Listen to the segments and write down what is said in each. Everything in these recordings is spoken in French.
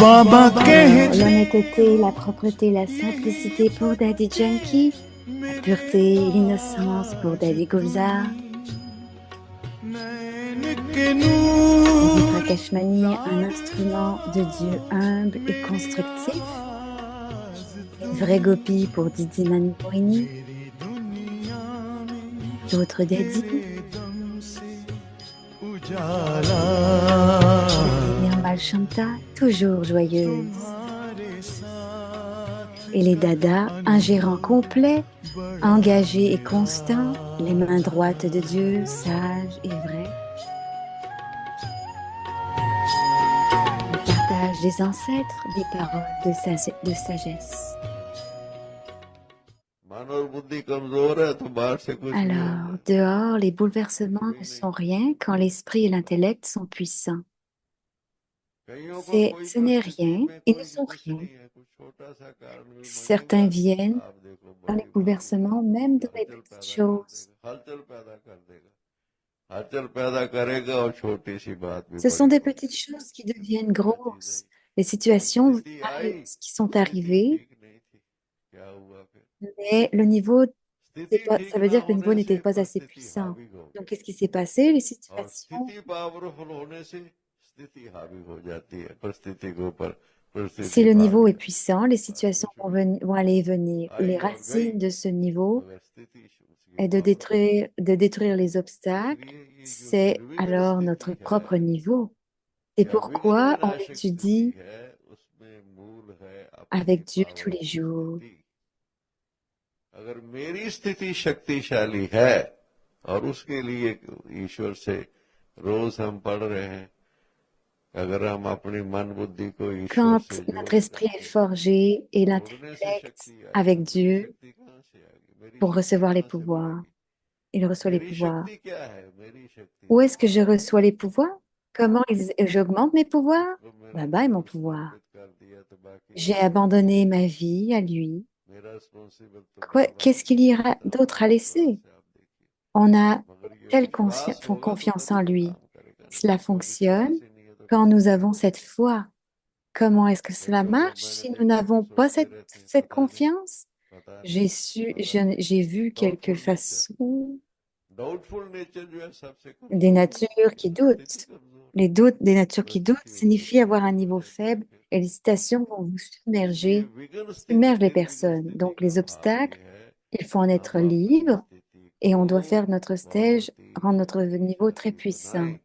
बाबा कहते L'honnêteté, la propreté, la simplicité pour Daddy Yankee, la pureté et l'innocence pour Daddy Gulzar, नैन के Daddy नूर Prakashmani, un instrument de Dieu humble et constructif, une vraie gopi pour Didi Manmohini, तेरी दुनिया में d'autres Daddy, तेरे दम से उजाला Daddy Nirmal Shanta, toujours joyeuse, तुम्हारे साथ et les dadas, un gérant complet, engagé et constant, les mains droites de Dieu, sages et vrais. Le partage des ancêtres, des paroles de sagesse. मन और बुद्धि कमजोर है तो बाहर से कुछ नहीं Alors, होता dehors, les bouleversements ne sont rien quand l'esprit et l'intellect sont puissants. कईयों को कोई Ce n'est rien, में ils कोई ne भी sont कुछ rien. नहीं है कुछ छोटा सा कारण भी Certains बनेगा viennent आप देखो dans les बड़ी bouleversements, même dans les petites choses. हलचल पैदा कर देगा हलचल पैदा करेगा और छोटी सी बात भी Ce sont बड़ी des हो petites choses qui deviennent grosses. Les situations स्थिति आई qui sont स्थिति arrivées, ठीक नहीं थी क्या हुआ फिर mais le niveau, स्थिति ठीक ça veut ना dire que le niveau होने n'était से pas assez परिस्थिति puissant. हावी हो Donc, गई qu'est-ce qui s'est passé? Les और situations, स्थिति पावरफुल होने से स्थिति हावी हो जाती है परिस्थिति के ऊपर si परिस्थिति le पर आ niveau est गया puissant, les situations कुछ भी vont aller et venir. Les आई और गई racines de ce niveau मगर स्थिति उसकी est powerful de détruire les obstacles, इसलिए ये जो c'est निर्विघ्न alors notre स्थिति है propre niveau. C'est या विघ्न pourquoi on विनाशक स्थिति étudie है उसमें मूल है अपनी avec Dieu tous les powerful jours. स्थिति अगर मेरी स्थिति शक्तिशाली है और उसके लिए ईश्वर से रोज हम पढ़ रहे हैं अगर हम अपनी मन बुद्धि को ईश्वर Quand से notre जोड़ esprit est देंगे forgé et जोड़ने से l'intellect शक्ति आएगी avec तो मेरी Dieu शक्ति कहाँ से आएगी मेरी pour शक्ति recevoir les कहाँ से pouvoirs, मिलेगी il reçoit les मेरी pouvoirs. शक्ति क्या है मेरी शक्ति Où est-ce que je reçois les pouvoirs? Comment j'augmente mes pouvoirs? तो मैंने Baba est mon उसको pouvoir. समर्पित कर दिया तो बाकी J'ai सब abandonné ma vie à lui. मेरा रिस्पॉन्सिबल तो बाबा Qu'est-ce qu'il y aura इतना d'autre à बड़ा विश्वास laisser? है आप देखिए On a मगर ये telle विश्वास होगा तो confiance तभी en तो lui. काम करेगा ना Cela और fonctionne विश्वास ही नहीं है तो quand कैसे nous avons करेगा cette foi. Comment est-ce que cela कईयों को marche मैंने si nous देखा कि n'avons pas सोचते रहते हैं cette confiance? पता नहीं पता नहीं J'ai vu quelques doubtful nature façons doubtful nature जो है सबसे des कमजोर होता natures qui है स्थिति doutent. कमजोर Les doutes, des natures qui doutent परिस्थिति signifient उसको avoir un खींच niveau लेती है faible फिर et les citations vont vous इसलिए submerger, विघ्न स्थिति submergent les निर्विघ्न personnes. स्थिति Donc का les भाव ये obstacles, है il faut en être हम अपनी libre स्थिति et on को doit faire notre stage, बहुत ही rendre notre niveau très शक्तिशाली puissant. बनाएं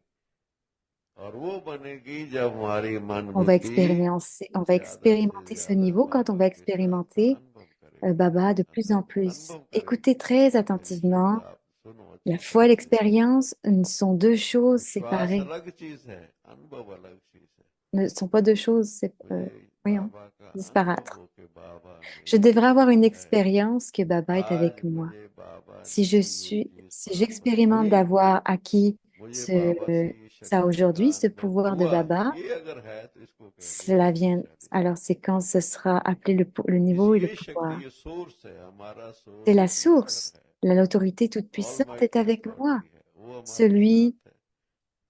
और वो बनेगी जब हमारी मन On va बुद्धि ज्यादा से expérimenter ce ज्यादा niveau quand on बाबा va के साथ expérimenter अनुभव करेगी Baba de plus en plus. अनुभव Écoutez करेगी très मेरे शब्द attentivement. आप सुनो La अच्छी foi et तरीके से l'expérience ne sont deux choses विश्वास séparées. अलग चीज है अनुभव अलग चीज है Ne sont pas deux choses मुझे voyons, बाबा का disparates. अनुभव हो के बाबा Je मेरे devrais avoir une साथ है expérience que Baba est आज avec moi. मुझे बाबा ने ये चीज Si प्राप्त j'expérimente हुई d'avoir acquis मुझे बाबा से ये ça शक्ति का aujourd'hui, ce अनुभव pouvoir de हुआ Baba, ये अगर है तो इसको कहेंगे cela vient. शक्तिशाली Alors c'est quand ce sera appelé le niveau et le ये शक्ति pouvoir. ये सोर्स है हमारा C'est सोर्स la ईश्वर source. है L'autorité toute puissante est almighty avec moi. Authority है वो हमारे Celui साथ है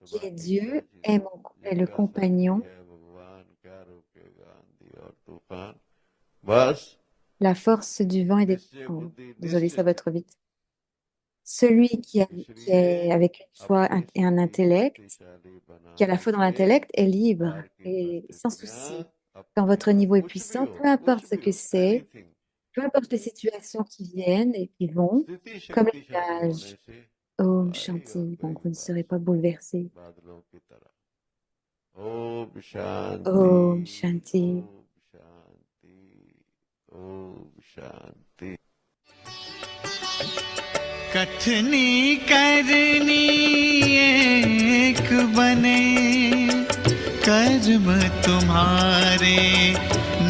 तो qui est बाकी क्या Dieu चीज est le जिसका साथी compagnon. है भगवान क्या रोकेगा आंधी और तूफान बस La force du vent et des... निश्चय Oh, बुद्धि désolé, ça निश्चित va trop vite. Celui qui इसलिए est avec une foi अपनी et un स्थिति intellect, शक्तिशाली qui a la बनाने foi dans से l'intellect, est libre बाहर की et sans परिस्थितियां souci. Quand अपने votre आप niveau est puissant, कुछ भी हो anything peu importe les situations qui viennent et qui vont, स्थिति comme les शक्तिशाली होने nuages, से वो Om आएगी और Shanti, donc vous ne गई serez बस pas bouleversés. बादलों की तरह ओम शांति Om Shanti. ओम शांति ओम शांति कथनी करनी एक बने कर्म तुम्हारे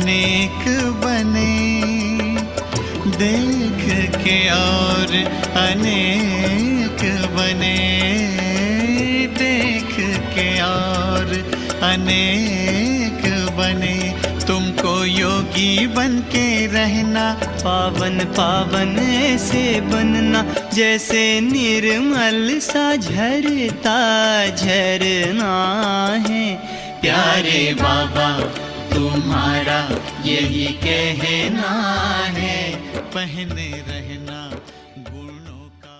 नेक बने देख के और अनेक बने देख के और अनेक बने तुमको योगी बन के रहना पावन पावन ऐसे बनना जैसे निर्मल सा झरता झरना है प्यारे बाबा तुम्हारा यही कहना है, पहने रहना गुणों का।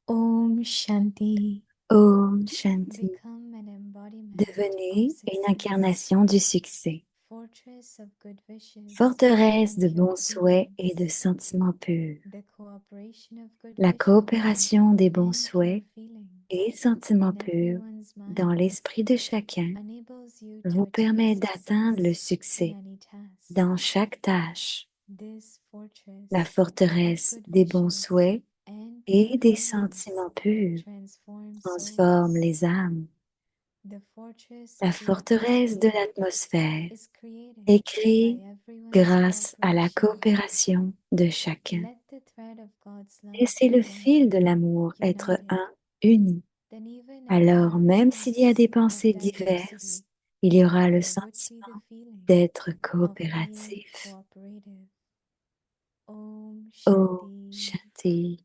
Om Shanti. Om Shanti. Become an embodiment Devenez of une success, incarnation du succès, fortress of good wishes, forteresse de and pure bons souhaits et de feelings. sentiments purs. The cooperation of good La wishes coopération des bons and souhaits pure feelings et sentiments in purs everyone's dans mind l'esprit de chacun enables you to vous achieve permet d'atteindre le success in succès any task. dans chaque tâche. This fortress La of forteresse good des bons wishes souhaits and et pure des feelings sentiments purs transform transforme souls. les âmes. The fortress La of the forteresse de atmosphere l'atmosphère is created est créée by everyone's grâce à la cooperation. coopération de chacun. Let the thread of God's love Laissez be le one, fil de l'amour être united. un, uni. Then even if Alors, there are même s'il y a des thoughts of pensées diverses, diversity, il y aura le there would be the sentiment feeling d'être of being coopératif. cooperative. Om Oh, Shanti. Shanti.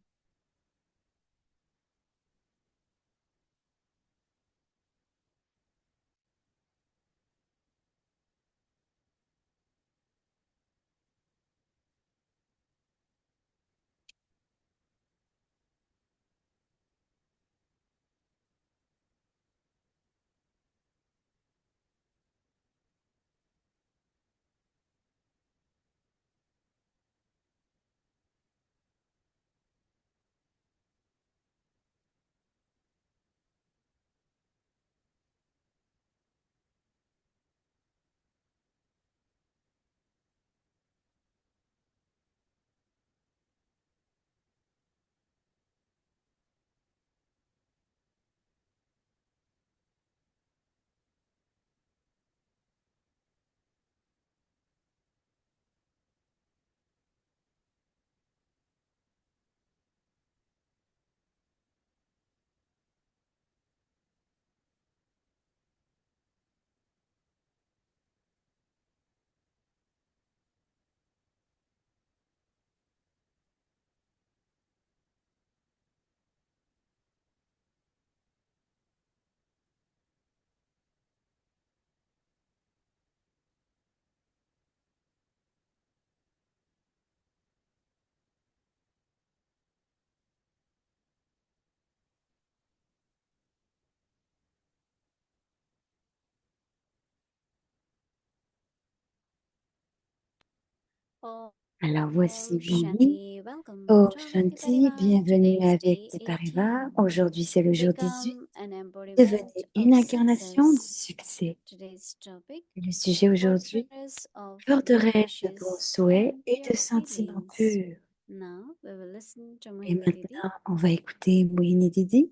Alors voici Om Billy. Shanti, welcome Oh to our Bhakti Shanti, Parivar. bienvenue Today is avec day tes Parivas. 18. Aujourd'hui c'est le jour 18. Become an embodiment Devenez of une incarnation du success. succès. Today's topic, Et le sujet aujourd'hui, fortress of good forteresse de bons wishes souhaits and et pure de sentiments feelings. purs. Now we will listen to Et Mohini Didi. maintenant, on va écouter Moini Didi.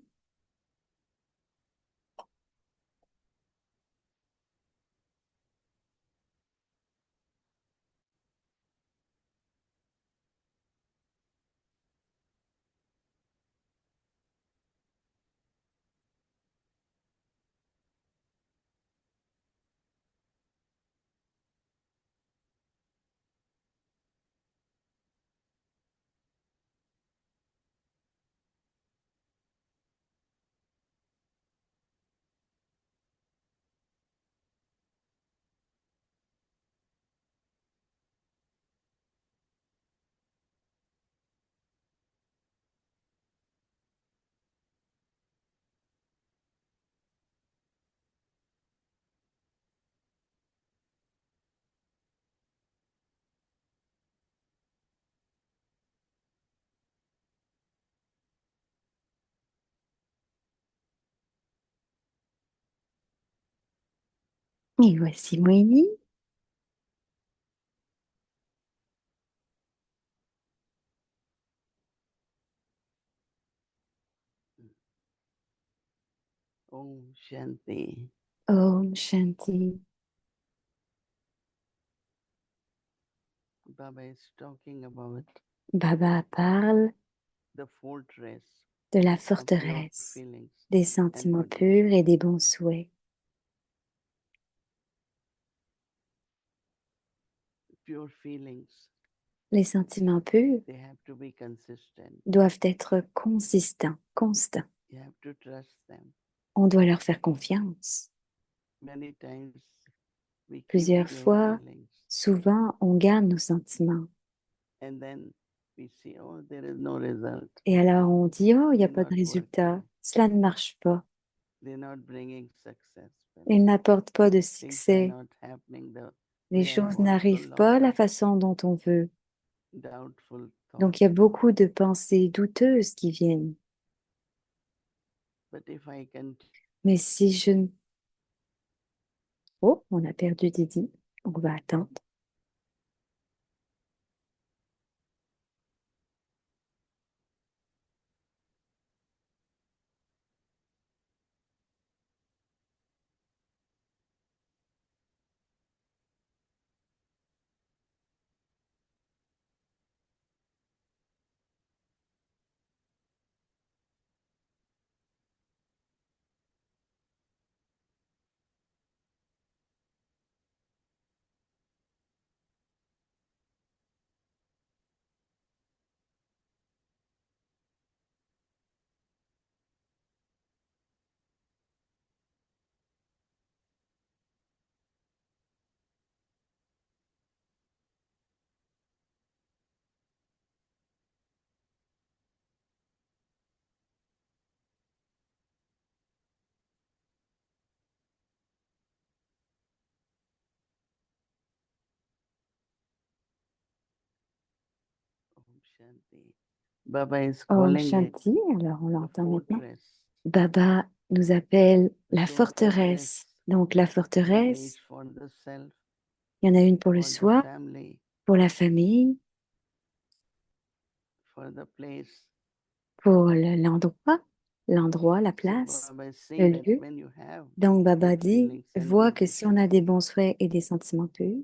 Et voici Moini. Om Shanti. Om Shanti. Baba is talking about Baba parle the fortress de la of pure forteresse, feelings des and sentiments good purs et wishes. des bons souhaits. pure feelings, Les sentiments purs they have to be consistent. doivent être consistants, constants. You have to trust them. On doit leur faire confiance. Many times we keep Plusieurs pure fois, feelings souvent, on garde nos sentiments. and then we see, oh, there is no result. Et alors, on dit, oh, il n'y a They're pas de not résultat. working. Cela ne marche pas. They're not bringing success. Ils n'apportent pas de Things are succès. not happening the Les way I choses want. So n'arrivent lot pas la of façon dont on veut. doubtful thoughts. Donc, il y a beaucoup de pensées douteuses qui viennent. But if I can Mais si je... ne- Oh, on a perdu Didi. On va attendre. Om Shanti. Baba is Om calling it Shanti, alors on the l'entend maintenant. fortress. Baba nous appelle la So forteresse. fortress Donc la is forteresse, for the self, il y en a une pour le for the soi, family, pour la famille, for the place. pour l'endroit, la So place, Baba is le saying that lieu. when you have Donc Baba good dit, feelings and vois good que si on wishes, a des bons souhaits et des sentiments purs,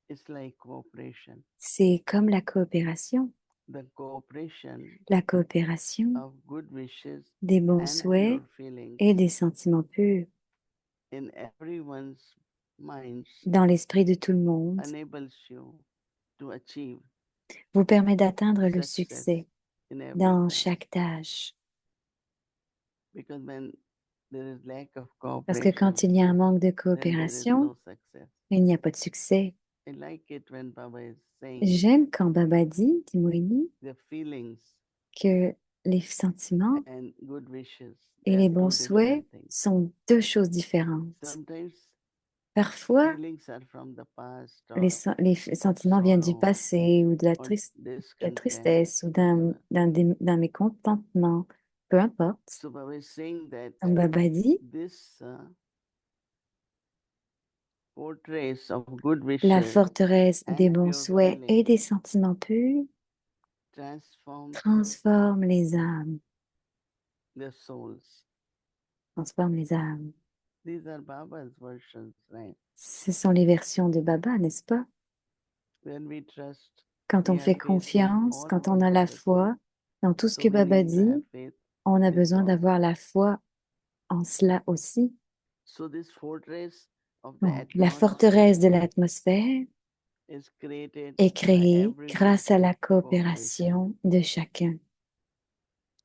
it's like cooperation. c'est comme la coopération. The cooperation La coopération of good wishes des bons and souhaits pure feelings et des sentiments purs in everyone's minds dans l'esprit de tout le monde enables you to achieve vous permet d'atteindre le success succès in every dans task. chaque tâche. Because when there is lack of Parce que cooperation, quand il y a un manque de then there is coopération, no success. il n'y a pas de succès. I like it when Baba is saying J'aime quand Baba dit Moini, the feelings que les sentiments and good wishes, et they les are bons two souhaits different things. sont deux choses différentes. Sometimes Parfois, feelings are from the past les, or les sentiments viennent du sorrow passé ou de or la discontent, tristesse ou whatever. d'un mécontentement, peu importe. So Baba is saying that Comme Baba dit, this fortress of good la wishes forteresse des and bons pure souhaits et feelings des sentiments purs transforms transforme les âmes, the souls. transforme les âmes. These are Baba's versions, right? Ce sont les versions de Baba, n'est-ce pas? When we trust, Quand we on fait have faith in confiance, all quand on what a la Baba foi says. dans tout ce So que we Baba need to have dit, faith on a in besoin all. d'avoir la foi en cela aussi. So this fortress of the Donc, la atmosphere forteresse de l'atmosphère is created est by créée everyone's grâce à la cooperation. coopération de chacun.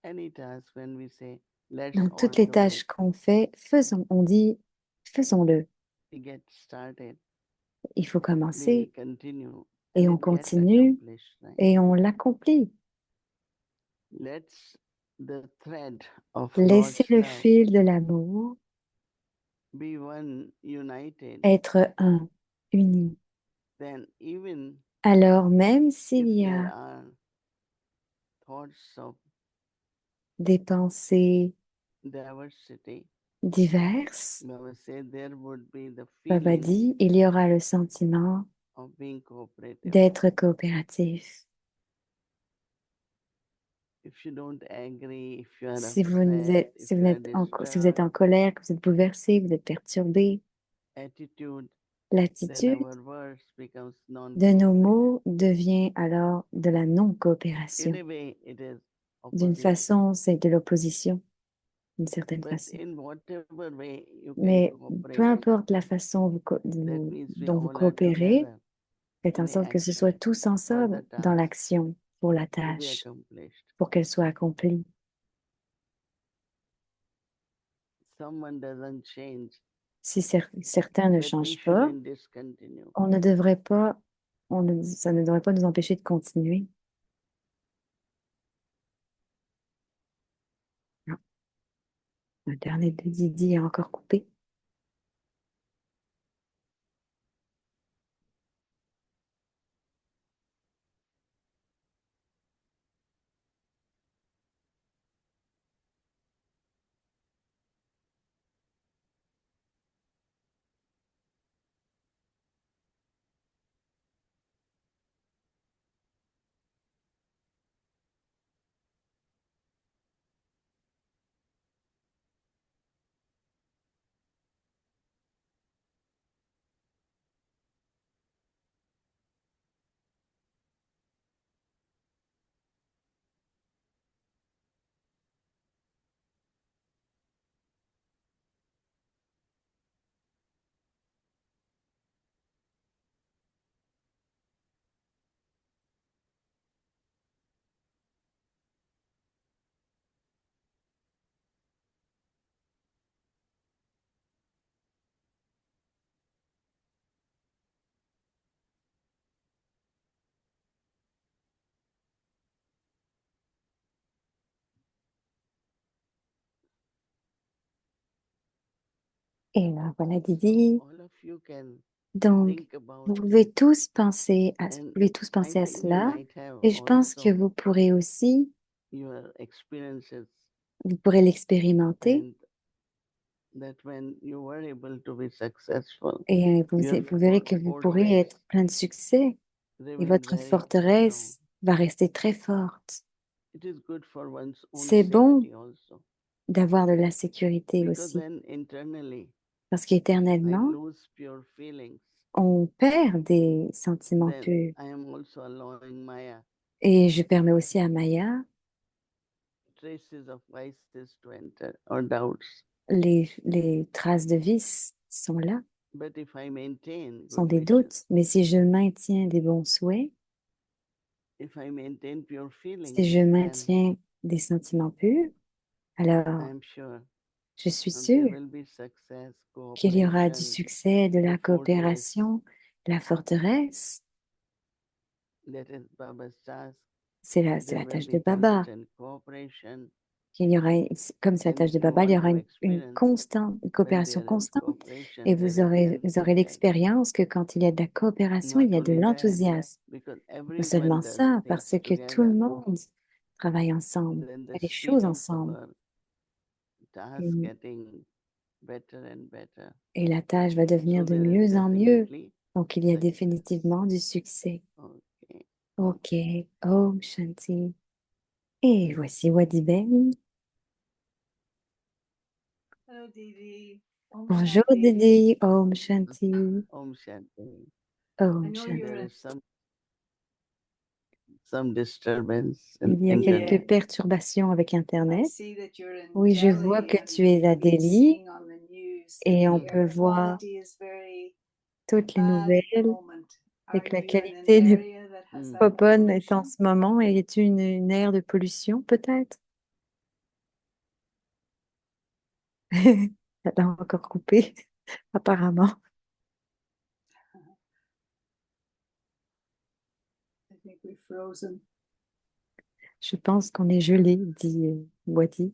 Any task when we say, let's Donc, all toutes les do tâches it, qu'on fait, on dit, faisons-le. we get started, Il faut we commencer continue, et and on it gets continue accomplished, right? et on l'accomplit. Let's the thread of Laissez God's le love fil de l'amour be one united, être un, uni. then even Alors, même s'il if y there a are thoughts of des pensées diversity, diverses, Baba said there would be the Baba feeling dit, il y aura le sentiment of being cooperative. d'être coopératif. If you don't agree, if you are Si vous, upset, if si vous you are êtes si vous êtes en disturbed, colère, que vous êtes bouleversé, que vous êtes perturbé, attitude, then l'attitude our words becomes de nos non-cooperative. mots devient alors de la non-coopération. In a way, it is D'une opposite. façon, c'est de l'opposition, d'une certaine But façon. in whatever way you can Mais peu cooperate, importe la façon that means we dont vous all are coopérez, together. Faites en in the sorte que ce soit action tous for ensemble the dans task l'action pour la to be tâche, accomplished. pour qu'elle soit accomplie. Someone doesn't change, Si certains ne that we changent pas, shouldn't discontinue. on ne devrait pas, ça ne devrait pas nous empêcher de continuer. Non. Internet de Didi est encore coupé. Et là, voilà Didi. All of you can Donc, think about vous it, pouvez tous penser à, and I à think you cela. might have Et je pense que also vous pourrez aussi, your experiences, vous pourrez l'expérimenter. and that when you were able to be successful, Et your vous verrez que vous pourrez fortress être plein de succès. Et remained votre very strong. forteresse va rester très forte. It is good for one's own C'est bon safety also, d'avoir de la sécurité because aussi. when internally Parce I qu'éternellement, lose pure feelings, on perd des sentiments then purs. I am also allowing Maya Et je permets aussi à Maya traces of vices to enter or doubts. les traces de vice sont là, But if I maintain sont good des wishes, doutes. Mais si je maintiens des bons souhaits, if I maintain pure feelings, si je then maintiens des sentiments purs, alors I am sure je suis there sûre will be success, qu'il y aura du cooperation, succès, de la the fortress. coopération, la forteresse. That is Baba's task. C'est la There will tâche be de Baba. constant cooperation, Il y aura, comme c'est la and tâche de you Baba, il y want aura to une experience constante, une when coopération there is constante. cooperation, Et there is vous aurez enthusiasm. l'expérience que quand il y a de la coopération, il Not y a de only that, l'enthousiasme. because Non everyone seulement does ça, things parce que tout together, le monde travaille ensemble, then the fait les speed choses of ensemble. our task Et, getting better and better. et la tâche va devenir So de there is mieux en mieux. definitely Donc, il y a success. définitivement du succès. Okay. Ok, Om Shanti. Et voici Wadiben. Hello, Didi. Om Bonjour Shanti. Didi, Om Shanti, Om Shanti. I Om know you're There Shanti. is some disturbance in Il y a internet. quelques perturbations avec I Internet. see that you're in Oui, je vois Delhi que and tu es à we've been Delhi seeing on the news that et the on peut air voir quality is very toutes les bad at the nouvelles moment. et Are que la you in an qualité n'est area that has Mm. pas that much bonne est en pollution? ce moment et est une ère de pollution peut-être? Elle a encore coupé, apparemment. I think we've frozen. Je pense qu'on est gelé, dit Wadi.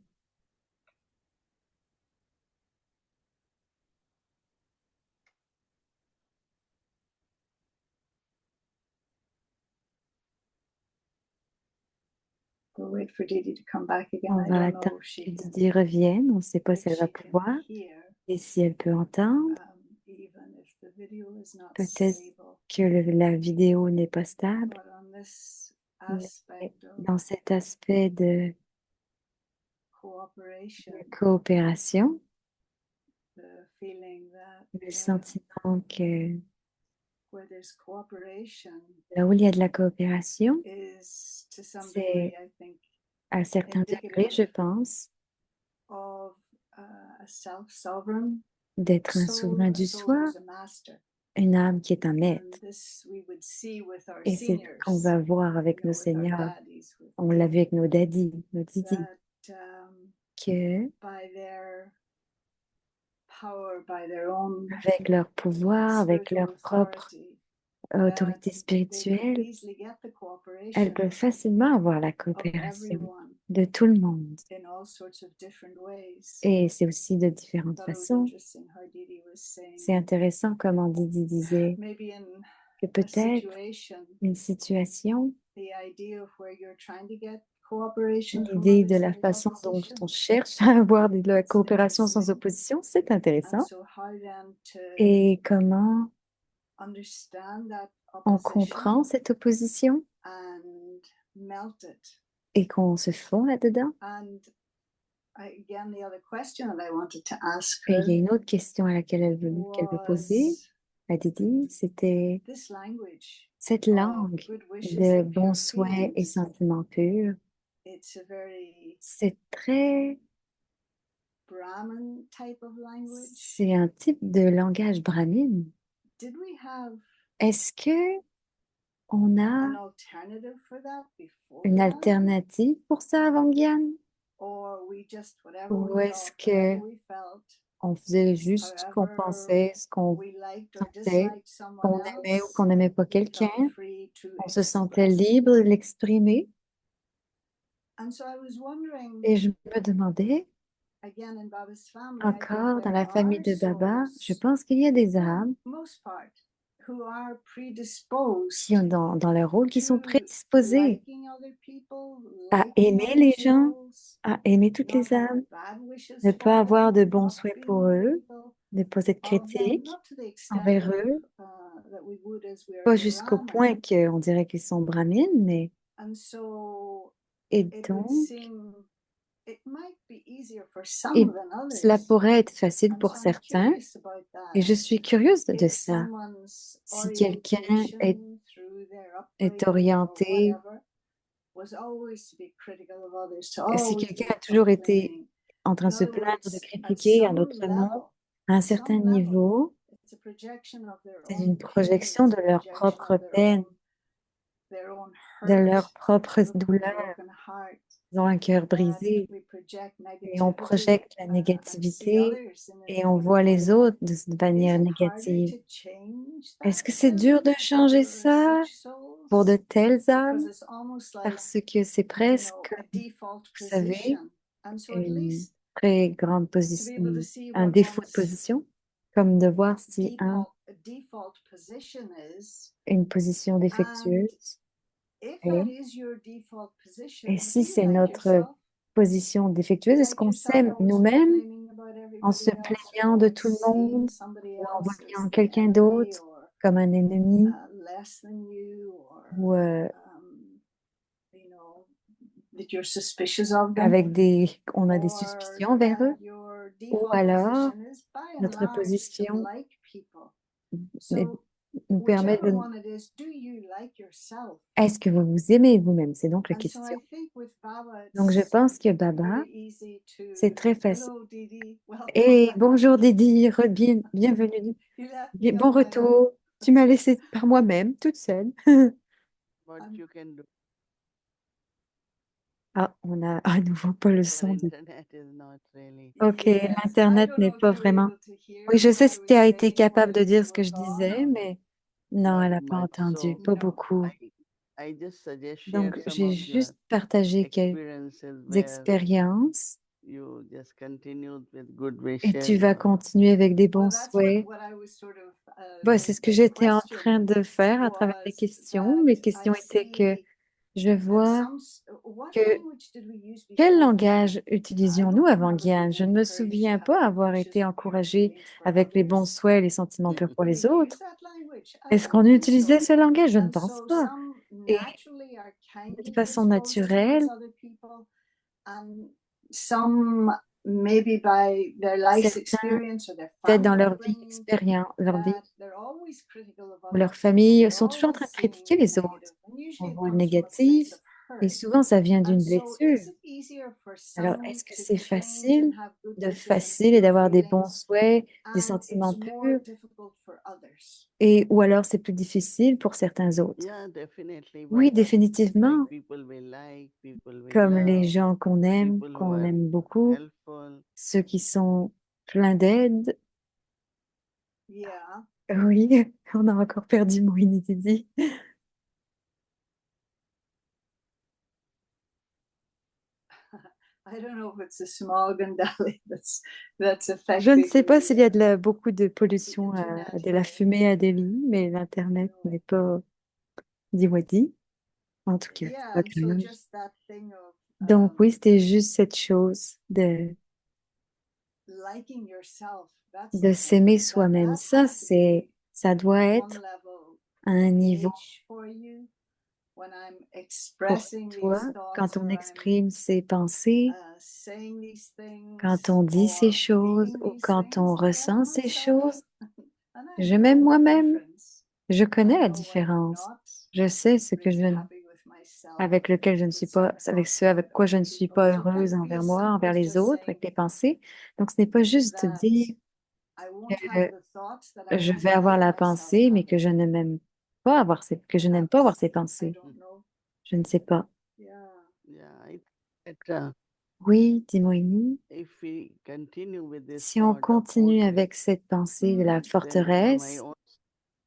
We'll wait for Didi to come back again. On I va don't know attendre if she que can, Didi revienne. On ne sait pas if si elle va she can pouvoir hear, et si elle peut entendre. even if the video is not Peut-être stable. que la vidéo n'est pas stable. But on this Mais aspect of dans cet aspect de cooperation, coopération, the feeling that le sentiment que where there's cooperation là où il y a de la coopération, is to some c'est degree, I think, à certains degrés, je indicative pense, of a self-sovereign d'être un soul. souverain A du soul soi, who's a master. une âme qui est un And maître. this we would see with our Et c'est ce qu'on va seniors, voir avec nos with our seigneurs. daddies, On l'a vu avec nos daddies, nos didis, that que by their power, by their own avec leur pouvoir, avec spiritual leur propre autorité they could spirituelle, easily get the elles cooperation peuvent facilement avoir la of coopération everyone de tout le monde. in all sorts of different ways. Et c'est aussi de I différentes thought it was façons. interesting how Didi was saying C'est intéressant comment Didi disait maybe in que a peut-être situation, une situation, the idea of where you're trying to get cooperation from l'idée de others la without façon dont opposition. on cherche à avoir de la It's coopération sans interesting. opposition, c'est And intéressant. so how then to Et comment understand that on opposition comprend cette opposition and melt it. et qu'on se fond là-dedans. And again, the other question that I wanted to ask Et il y a her une autre question à laquelle qu'elle veut poser was à Didi, c'était this language cette of langue good wishes de and bons pure souhaits et feelings. sentiments purs. It's a very C'est très, Brahmin type of language. c'est un type de langage brahmine. Did we have Est-ce que on a an alternative for that before une Gyan? alternative pour ça avant Gyan? Or we just whatever Ou we est-ce thought, whatever que we felt, on faisait juste ce qu'on however pensait, ce qu'on we liked or sentait, disliked someone qu'on aimait ou else, qu'on n'aimait pas we quelqu'un? felt free to On se sentait express it. libre de l'exprimer. And so I was wondering, Et je me demandais, again in Baba's family, I think encore dans there la famille are de Baba, je souls, pense qu'il y a des for âmes the most part, who are predisposed qui ont dans leur rôle, qui sont to prédisposés liking other people, à liking aimer other les gens, souls, à aimer toutes not les having âmes, bad wishes ne for pas avoir de them, bons not souhaits being pour eux, critical ne pas être of them, critique not to the extent envers of eux, that we would as we are pas jusqu'au Brahmin. point qu'on dirait qu'ils sont brahmines, mais And so et it would donc, seem it might be easier for some et than cela others. pourrait être facile And pour so I'm certains, curious about et je that. suis curieuse de If ça. someone's Si quelqu'un est, orientation through their est upbringing or orienté, whatever was always to be critical of others, to si always quelqu'un be a toujours été complaining. en train In de se other plaindre, de words, at critiquer un some autre monde, level, à un at certain some level, niveau, it's a projection of their c'est own une pain, projection it's de a leur projection propre of peine, their own de leur hurt, propre of a douleur. broken heart, Ils ont un cœur that brisé we project et on negativity projette la and see négativité others in a et on different voit les way. autres de Is manière it harder négative. to change Est-ce that que c'est then dur de changer for ça such pour de souls? telles Because âmes? it's almost like, Parce que c'est you presque, know, a default vous savez, position. And so at une least très grande to be position, able to see un what défaut de one's position, comme de voir si default position is, une position and défectueuse if est. that is your default position, Et do si you c'est like notre yourself? position Do défectueuse, you est-ce like qu'on yourself s'aime always nous-mêmes complaining about en se everybody else, or plaignant de always tout le seeing monde somebody ou en else voyant as the quelqu'un enemy d'autre or comme un ennemi less than you, or ou you know, that you're suspicious of them, avec on a des or suspicions vers eux, that your ou default alors position is by and notre large to position like people. est- So nous permet whichever de... one it is, do you like yourself? Est-ce que vous vous aimez vous-même? C'est donc la And so question. I think with Baba, Donc je it's pense que Baba, very easy c'est to, très facile. hello Didi, welcome. Et bonjour Didi, bienvenue. You left me Bon on my own. retour. Tu m'as laissé par moi-même, toute seule. What you can do. Ah, on a à nouveau pas le Our son. internet is not really. Ok, Yes, I l'Internet don't n'est know if pas you were vraiment... able to hear Oui, je sais what si I tu was as été saying capable de while dire you ce que were je gone, disais, or mais non, Not elle n'a pas much. entendu, So pas no? beaucoup. I just suggest share Donc, some j'ai of your juste partagé quelques experiences where expériences you just continued with good et tu wishes. vas continuer avec des Well, bons that's souhaits. what I was sort of Bon, c'est ce que the j'étais en question train de faire à travers les was questions. that Les I questions étaient que see je that vois what que language did we use quel before langage Gyan? I utilisions-nous don't avant remember Gyan? being Je ne me encouraged to souviens have pas good avoir wishes été and pure encouragée feelings for avec les bons others. souhaits et les sentiments purs pour Did les we use autres. that language? I Est-ce don't qu'on think utilisait so. ce langage? Je ne And pense so pas. some Et naturally are de kindly façon disposed naturelle, towards other people, and some maybe by their life certains, experience or their peut-être dans family leur vie, upbringing, leur vie that they're always critical of ou other leur people. famille They're sont toujours en train always de seeing critiquer the les autres. negative, and On usually it voit le comes from a place négatif of Et hurt. souvent, ça vient d'une And so blessure. is it easier for Alors, some est-ce que to c'est change facile and have good de wishes and facile et pure d'avoir des bons feelings, souhaits, des and sentiments it's more purs, difficult for others? ou alors c'est plus difficile pour certains autres? Yeah, definitely. Oui, But définitivement, people we like, people we comme les love, gens people who qu'on are aime beaucoup, helpful. ceux qui sont pleins d'aide. Yeah. Oui, on a encore perdu Moïni Didi. I don't know if it's a smog and Dali that's Je ne affecting sais pas the, s'il y a beaucoup de pollution, internet de la here. fumée à Delhi, mais l'Internet n'est pas d'Iwadi. En tout cas, c'est Yeah, pas and so grave. just that thing of Donc oui, c'était juste cette chose liking yourself, that's de the thing. s'aimer That soi-même. has Ça, to be ça doit at one être level à un niveau engaged for you when I'm pour expressing toi these thoughts, quand on or I'm exprime ses pensées, saying these things, quand on dit ces or choses feeling ou these quand on things. I ressent like ces myself, choses. and I Je know m'aime the moi-même. difference. Je connais I la know when I'm différence. not Je sais ce que really je, happy with myself, avec lequel je ne with suis pas, some avec thoughts ce avec and quoi je other ne suis people. pas So can heureuse it be envers as moi, simple envers as les just autres, avec saying les pensées. Donc, ce n'est pas juste that dire I won't have que the thoughts, that I je won't vais avoir let la myself pensée, mais have que it. je ne m'aime pas avoir que je n'aime pas avoir Perhaps, ces I pensées. don't know. Je ne sais pas. Yeah. Yeah, I think Oui, dis Moïni, if we continue with this si on thought of continue fortress, avec cette pensée de la Mm. then for my forteresse, own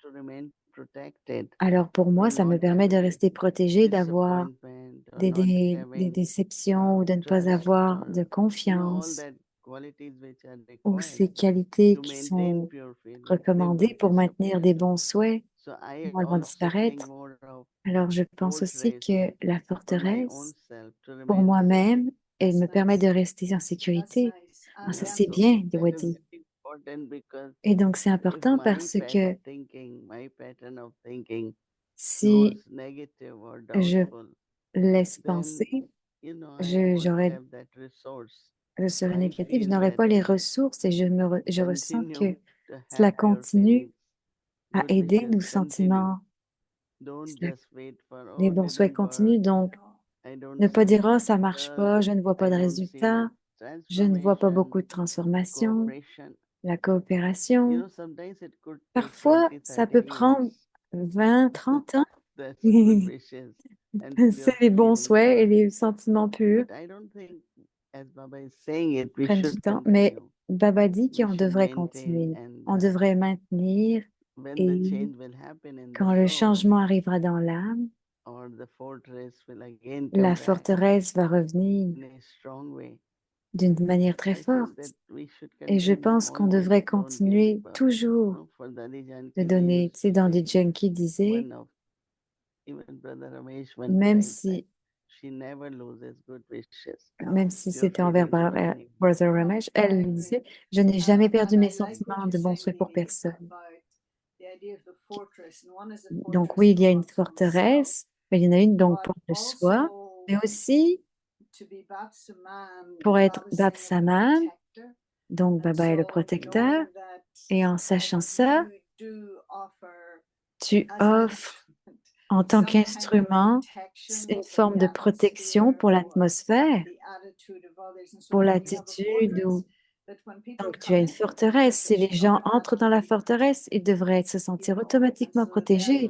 to remain protected alors pour moi, from ça me not permet de having rester protégée, d'avoir disappointment or des not des having déceptions ou de ne pas trust avoir or de all confiance that qualities which are ou required ces qualités to qui maintain sont pure feelings, they recommandées will pour maintenir des disappear. bons souhaits, So I elles vont also think disparaître. more of Alors je pense aussi fortress que la for my own forteresse, self to pour remain safe. moi-même, elle That's me permet de nice. rester en That's sécurité. nice. Ah, ça Yeah, c'est so bien, that is Dewadi. very important because Et donc c'est if important my parce que thinking, my pattern of thinking si goes negative or je doubtful, laisse then penser, I won't j'aurai, have that resource. je So serai I négative, je feel n'aurai that pas les ressources et je ressens que continue to cela have pure continue feelings, à good aider wishes, nos continue. sentiments. Don't Cela- just wait for, Les oh, bons souhaits didn't work. continuent, donc I don't ne pas see dire, oh, ça marche results. pas, je ne vois pas I de don't see much résultats, je ne vois pas transformation, beaucoup de transformation, cooperation. la coopération. Sometimes it could take Parfois, 20, ça 30 peut years. prendre 20, 30 ans. That's good wishes and pure C'est les bons feelings. souhaits et les sentiments purs But I don't think, as Baba is saying it, we prennent du should temps. Mais continue. Baba dit We qu'on should devrait maintain, continuer. and On devrait maintenir. when the Et change will happen in the quand le soul, changement arrivera dans l'âme, or the fortress will again la come back forteresse va revenir in a strong way, d'une manière très I think that forte. we should Et je continue, pense qu'on always devrait don't give continuer up. toujours For Dadi de Janki ji donner. used Tu sais, to dans say, des junkies disait, one of, even Brother Ramesh one même time said, si, she never loses good wishes. même si Pure c'était envers feelings for anyone. Brother No, Ramesh, I elle lui agree. disait, je n'ai jamais perdu And mes I like what sentiments you're de bons saying, souhaits pour Lily, personne. about the idea of the fortress. And one is the Donc fortress oui, for il y a une one's own self, forteresse, mais il y en a une donc but pour le soi, also mais aussi to be Bapsaman, pour être Baba saying is the Bab-Saman, protector. donc And Baba est le so protecteur, knowing that et en sachant ça, you do offer tu as an offres instrument en tant some kind of qu'instrument protection une for forme the de protection atmosphere pour or l'atmosphère, the attitude of others. And so pour when we have a l'attitude, fortress, ou that when people donc tu as come une into the forteresse. fortress, Si they les should gens entrent dans la automatically, forteresse, ils devraient se you sentir know, and automatiquement so then protégés.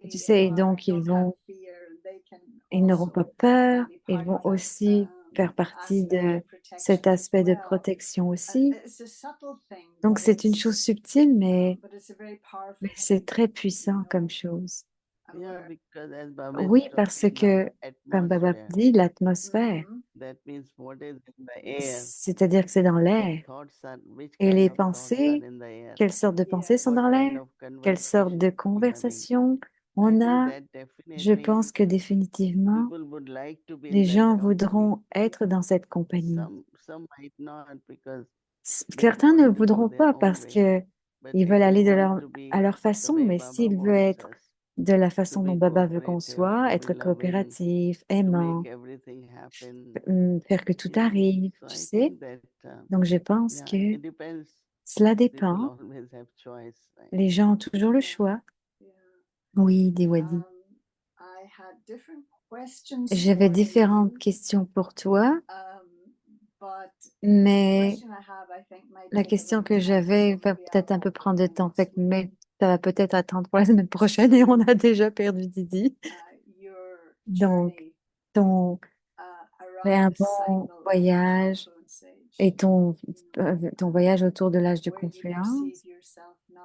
Et tu they sais, et donc don't have fear, and they can ils n'auront pas also peur, be ils part vont of that aussi faire partie aspect de of cet protection as aspect de well. protection And aussi. it's a subtle thing, Donc but c'est une chose subtile, but it's a very mais powerful c'est thing, très you puissant know. comme chose. And Yeah, we're because as Baba is Oui, parce talking que, of comme Baba atmosphere, dit, l'atmosphère, that means what is in the air, c'est-à-dire que c'est dans l'air. thoughts are, which Et kind les of thoughts are pensées, in the air, quelles sortes de pensées sont what dans kind l'air? of Quelles sortes de conversation we are having. conversations I on think a? that Je definitely pense que définitivement, people would like to be in les that gens company. voudront être dans cette compagnie. Some might not because they Certains ne want to go voudront their pas own parce way. que But ils if veulent we aller want to à be leur the façon, way mais Baba s'ils veulent wants être us, de la to façon dont be Baba veut qu'on cooperative, soit, to be être loving, coopératif, to aimant, make everything happen, faire que tout arrive, So tu I sais. think that, Donc je pense yeah, que it depends. cela People dépend. always have choice, right? Les gens ont toujours le choix. yeah. Oui, Diwadi. I had different questions J'avais for différentes you, questions pour toi, but the mais question I have, I think, might la take a question little que time, j'avais so va maybe I'll peut-être un peu hold it prendre de till temps, next week. mais ça va peut-être attendre pour la semaine prochaine et on a déjà perdu Didi. Your Donc, journey ton, fais around un the bon cycle of voyage confluence age. et ton voyage autour de l'âge de Where you confluence, perceive yourself now,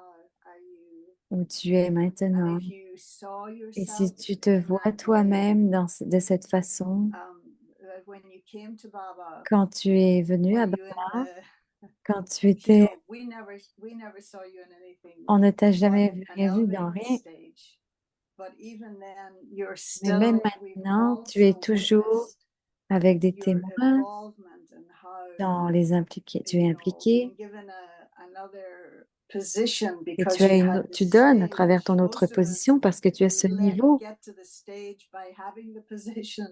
are you, où tu es and maintenant. if you saw Et si yourself tu te in vois that way, toi-même de cette façon, that when you came to Baba, quand tu es venu à were you in Baba, the, quand tu you étais, know, we never saw you in anything on ne t'a but jamais an rien vu dans elevated rien. stage. But even then, you're Mais même still, we've maintenant, tu es also toujours witnessed avec des your témoins involvement and how, dans les impliqués. Tu es you know, being impliqué given another position et because you had the tu donnes à travers stage. ton autre Most of position us parce que tu as ce niveau. get to the stage by having the position,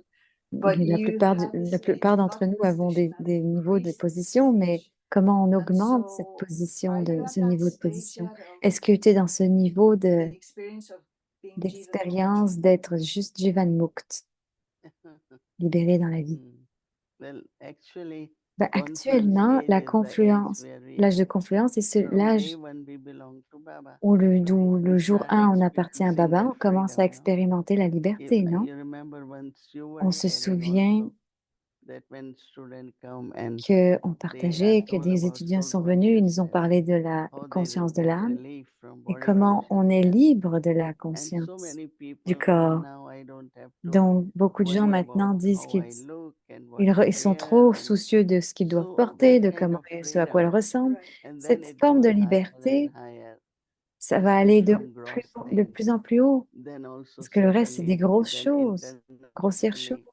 but La you plupart, had the la stage plupart and got d'entre the nous avons position and des niveaux de increased the position, mais stage. comment on And augmente cette so, position, are you at ce that niveau de stage position? yet of Est-ce que tu es dans ce niveau the experience of being Jivan Mukta? d'expérience d'être juste Jivan Mukt, libéré dans la vie? Well, actually, Ben, confluence actuellement, age la is the age confluence, where we, l'âge de confluence, c'est from l'âge day one, we belong to Baba. où le We jour start 1, on appartient à experiencing Baba, that on commence à freedom, no? expérimenter la liberté, non? You remember once you were On se sharing souvient also that when students come and qu'on they partageait, que told des about étudiants soul sont venus, ils nous ont consciousness, parlé de la how they conscience will de get l'âme relief from et body comment on est consciousness. libre de la And so conscience many du people corps. now I don't have to Donc, beaucoup de gens worry about maintenant disent how qu'ils I look and what I ils sont wear, trop and soucieux de ce qu'ils doivent so porter, that de kind comment, of ce à quoi ils freedom, ressemblent. Right. and then Cette it forme de goes higher and liberté, higher. ça The va rest aller some gross de things. plus en plus haut, Then also parce que le reste, c'est des certainly, grosses then choses, grossières choses. internally.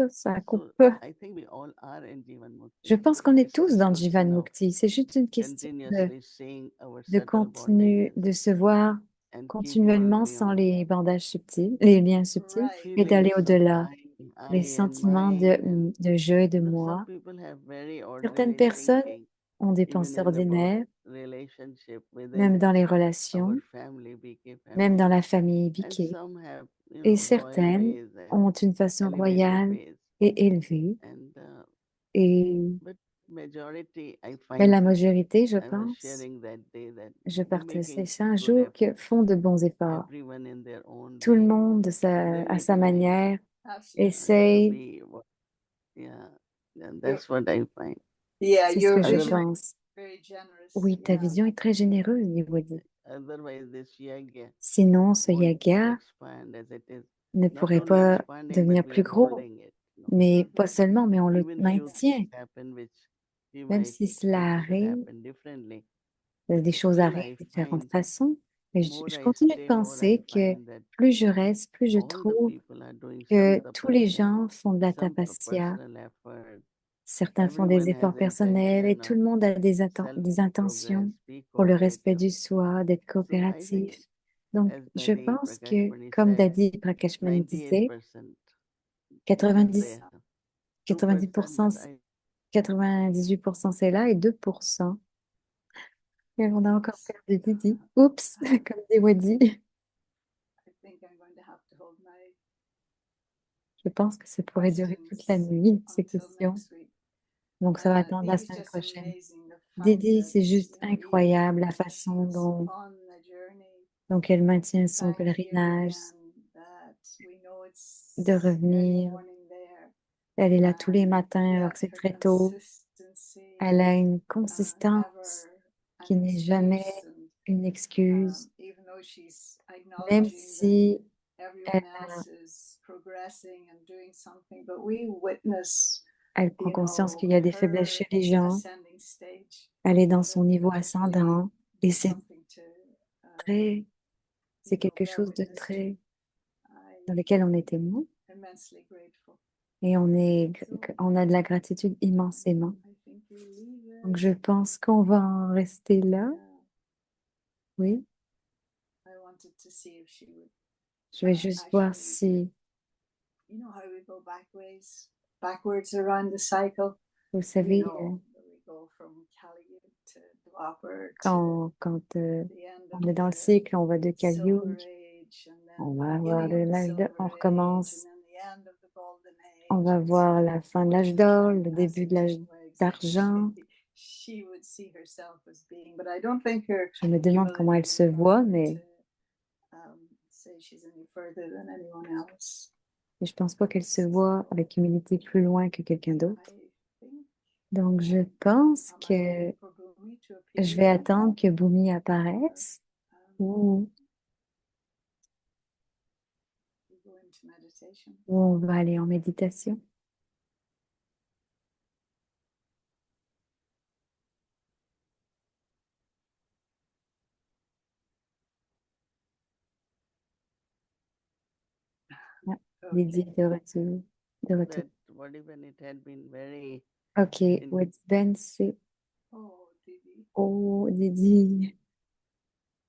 Ça coupe. So I think we all are in Jivan Je Mukti. pense qu'on est It's tous just dans le question Jivan of Mukti. C'est juste une question continuously seeing our de subtle bondages de se voir and keep continuellement going sans beyond. les bandages subtils, les liens subtils, Right. et d'aller Feelings of au-delà. Les I and sentiments mine, and de je et de some moi. people have very Certaines ordinary personnes thinking, ont des even pensées about ordinaires, relationship même within dans les our relations, family, BK même family. dans la famille And Biké. some have, Et royal certaines ways and ont une façon elevated royale ways. et élevée. And Et but majority, I mais find, la majorité, je I was pense, sharing that day that je they're partageais making ça un good jour, que efforts, font de bons efforts. everyone in their own Tout le way, monde and they're à sa making an manière Absolutely. effort to essaye. be yeah, that's what I find. Yeah, C'est ce your que je vision Otherwise, pense. very generous. Oui, ta Yeah. vision est très généreuse, Niwodi. otherwise this yagya Sinon, ce won't yaga expand as it is. ne Not pourrait only pas expanding, but devenir we plus are gros. holding it. Mais pas seulement, mais on le Even few maintient. things happen which we Même might si cela think should arrive, happen differently. des choses Still, arrivent I de différentes find façons. Mais more je I continue de stay, more I penser que find that plus je reste, plus je all the trouve people are doing some que tous les tapasya, gens font de la some tapasya, personal effort. certains font des Everyone has efforts personnels et intention tout of le monde a des self-progress, intentions be pour le respect cooperative. du soi, d'être So I think, coopératif. Donc, as je Dadi pense que, Prakashmani comme said, Dadi Prakashmani disait, 98% is 90, there. 2%, but 90%, 98% c'est là et 2%. Et on a encore perdu Didi. Oups, comme dit Wadi. I think I'm going to have to hold my Je pense que ça pourrait durer toute la questions nuit, ces until questions. next week. Donc, ça va attendre la Didi's semaine just prochaine. amazing. The fact Didi, that, c'est juste even incroyable la when façon she's dont, on the journey, elle maintient son thank you pèlerinage, again that we know it's de early revenir. morning there. Elle est là tous les And matins alors yeah, que c'est her très tôt. consistency, Elle a une never consistance an qui n'est jamais excuse. And une excuse, even though she's même acknowledging that si everyone elle, else is progressing and doing something, but we witness, elle prend you conscience know, qu'il y a des faiblesses her chez les gens. ascending stage. Elle est dans That son niveau just really ascendant et c'est something to, très, c'est quelque bear chose de witness to. très, dans I'm lequel on est témoin immensely grateful. et So on a de la gratitude immensément. I think we leave Donc, it. je pense qu'on va en rester là. Yeah, Oui, I wanted to see if she would je vais juste voir actually, si, you know how we go backwards around the cycle. vous You savez, know, we go from Kali Yuga to Dwapar to quand the end on of est dans le the cycle, on va de Kali Silver Yuga, Age, and then on the va avoir beginning of the l'âge de, Silver on Age, and recommence then the end On va voir la fin de l'âge d'or, le début de l'âge d'argent. she would see herself as being, but I don't think her Je me demande comment elle se voit, mais say she's any further than anyone else. je pense pas qu'elle se voit avec humilité plus loin que quelqu'un d'autre. I think Donc, je pense I'm que waiting for Bhumi to appear je vais again. attendre que Bhumi apparaisse ou We go into meditation. on va aller en méditation. Lydie est de retour. De retour. That what even it had been very Ok, Westben, c'est... Oh, Didi. Oh, Didi.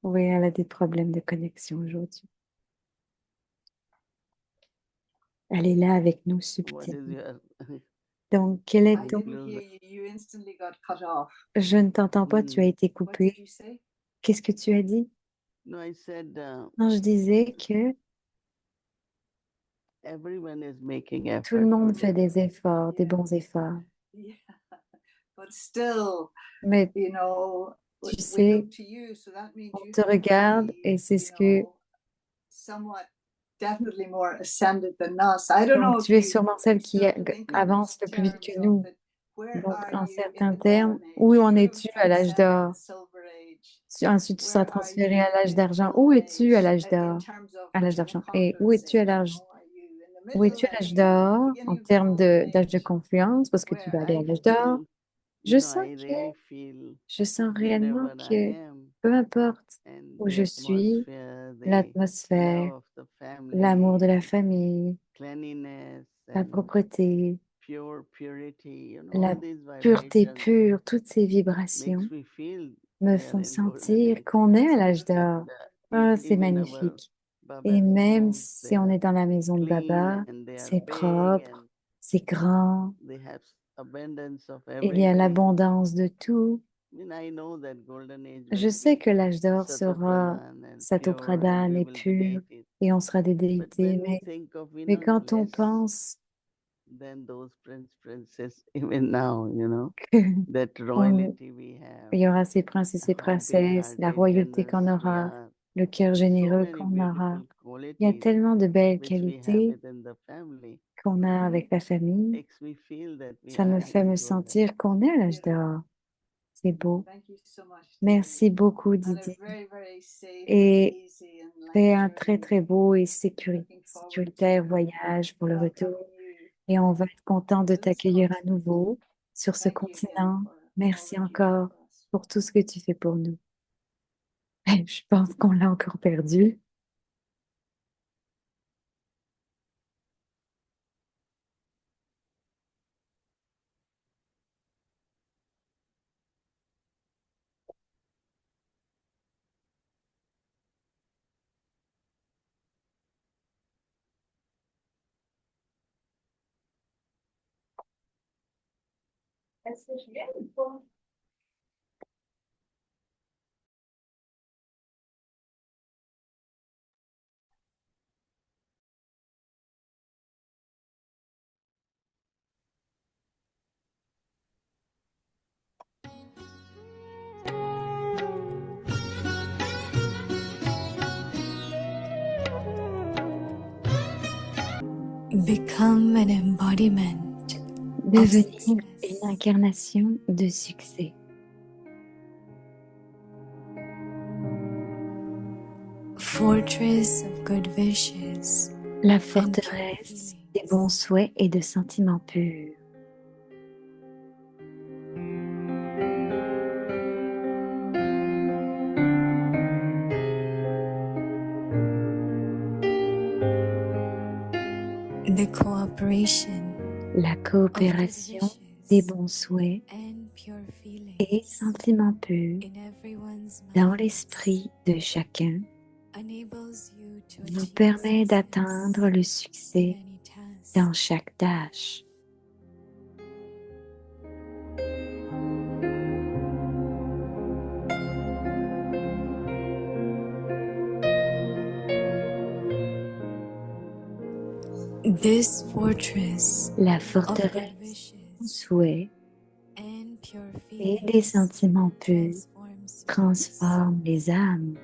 Oui, elle a des problèmes de connexion aujourd'hui. Elle est là avec nous what is subtilement. your Donc, quel est I ton... didn't hear you. You instantly got cut off. Je ne t'entends pas, tu as été What did coupé. you say? Qu'est-ce que tu as dit? no, I said Non, je disais que everyone is making tout le effort monde to fait do des efforts, des bons efforts. Yeah. But still, Mais you know, tu we sais, look to you, so that means on you te have to regarde be, et c'est you ce que... know, somewhat definitely more ascended than us. I don't know Donc, if tu es you sûrement celle qui still think in avance those le plus vite que terms of nous. it. Where Donc, are en you in certains the termes, golden où age? en You have es-tu à l'âge transcended d'or? the silver age. Ensuite, tu Where seras are transféré you à l'âge in the d'argent. Où golden es-tu à age l'âge in d'or? terms of À l'âge you know, d'argent. Et où confluence es-tu à age? You l'âge... know, are you in the Où middle? es-tu à Are l'âge you at the d'or en beginning of the termes golden d'âge de age? confluence? Parce que tu Where vas aller à I l'âge d'or. feel Je you know sens I que, really feel je sens réellement wherever que I am peu importe and où the je suis, atmosphere, the l'atmosphère, love of the l'amour de family, la famille, cleanliness la and propreté, pure purity, you know, la all these pureté vibrations pure, toutes ces vibrations makes me feel me we are font in golden sentir age. qu'on est à l'âge d'or. And Ah, if c'est even our magnifique. Et Baba's même homes, they si on are est dans la maison de clean Baba, and they are c'est big propre, and c'est grand, they have abundance of il y a everything. l'abondance de tout. I mean, I know that golden age Je will sais be que l'âge d'or sera Satopradhan and pure and Satopradhan we et will be pur deities. et on sera des But déités. when we think of Mais quand on less pense than those princesses, even now, you know, qu'il that royalty we have, y aura ces princes et ces how princesses, la big-hearted, royauté qu'on generous we aura, are, le cœur so généreux many qu'on aura, beautiful il y a qualities tellement de belles which we have qualités within the family qu'on a avec la famille. makes me feel that we Ça me are fait in me golden. sentir qu'on est à l'âge d'or. C'est beau. Thank you so much. Merci beaucoup, And a Didi. very, very safe Et and easy and fais light un très, journey. très beau et Looking forward sécuritaire to voyage pour le retour. welcoming you. Et on va être content de to this t'accueillir à continent. nouveau sur ce Thank you again continent. for all Merci that you do encore for us. pour tout ce que tu fais pour nous. Je pense qu'on l'a encore perdu. Est-ce que je viens ou pas? Become an embodiment of Devenir success. une incarnation de succès. Fortress of good wishes La and pure forteresse des feelings. bons souhaits et de sentiments purs. The cooperation La of good coopération des wishes bons souhaits and pure et feelings sentiments purs in everyone's dans minds l'esprit de chacun enables you to vous achieve permet success d'atteindre le in succès any task. dans chaque tâche. This fortress La of forteresse good des wishes souhaits and pure et des feelings sentiments purs transforms spirits. transforme les âmes.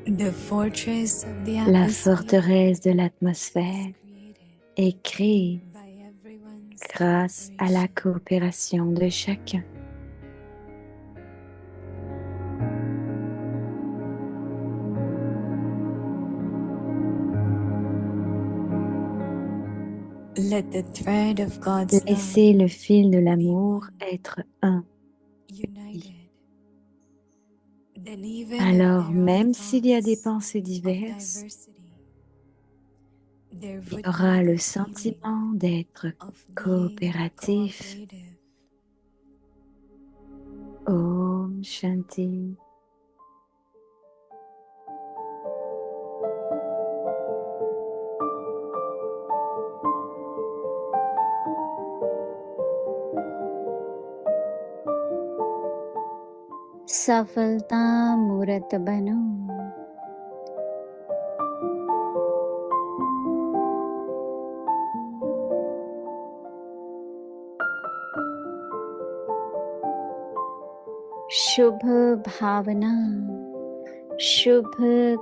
The fortress of the La atmosphere forteresse de is l'atmosphère created est créée by everyone's grâce à la cooperation. coopération de chacun. Let the thread of God's love Laissez le fil de l'amour être un. united. Then even if Alors, there are même s'il y a des thoughts pensées of diverses, diversity, there il would y aura be le the feeling sentiment d'être of being coopératif. cooperative. Om Shanti. सफलता मूरत बनो। शुभ भावना, शुभ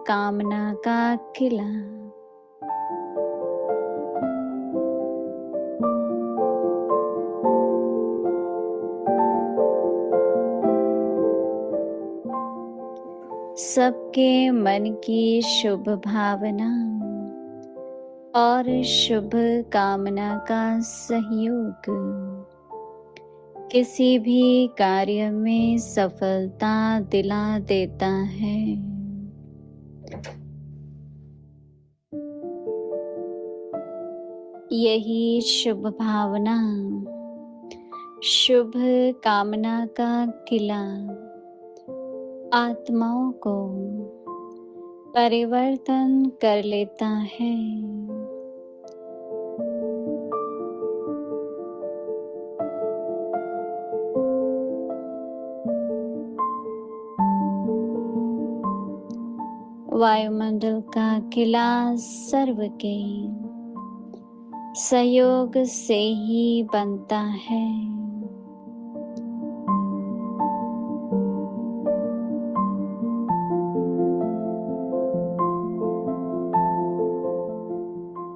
कामना का किला। सबके मन की शुभ भावना और शुभ कामना का सहयोग किसी भी कार्य में सफलता दिला देता है। यही शुभ भावना, शुभ कामना का किला आत्माओं को परिवर्तन कर लेता है। वायुमंडल का किला सर्व के सहयोग से ही बनता है।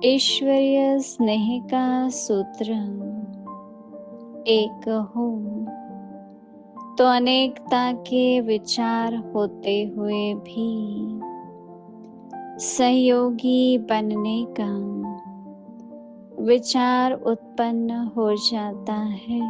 ईश्वरीय स्नेह का सूत्र एक हो तो अनेकता के विचार होते हुए भी सहयोगी बनने का विचार उत्पन्न हो जाता है।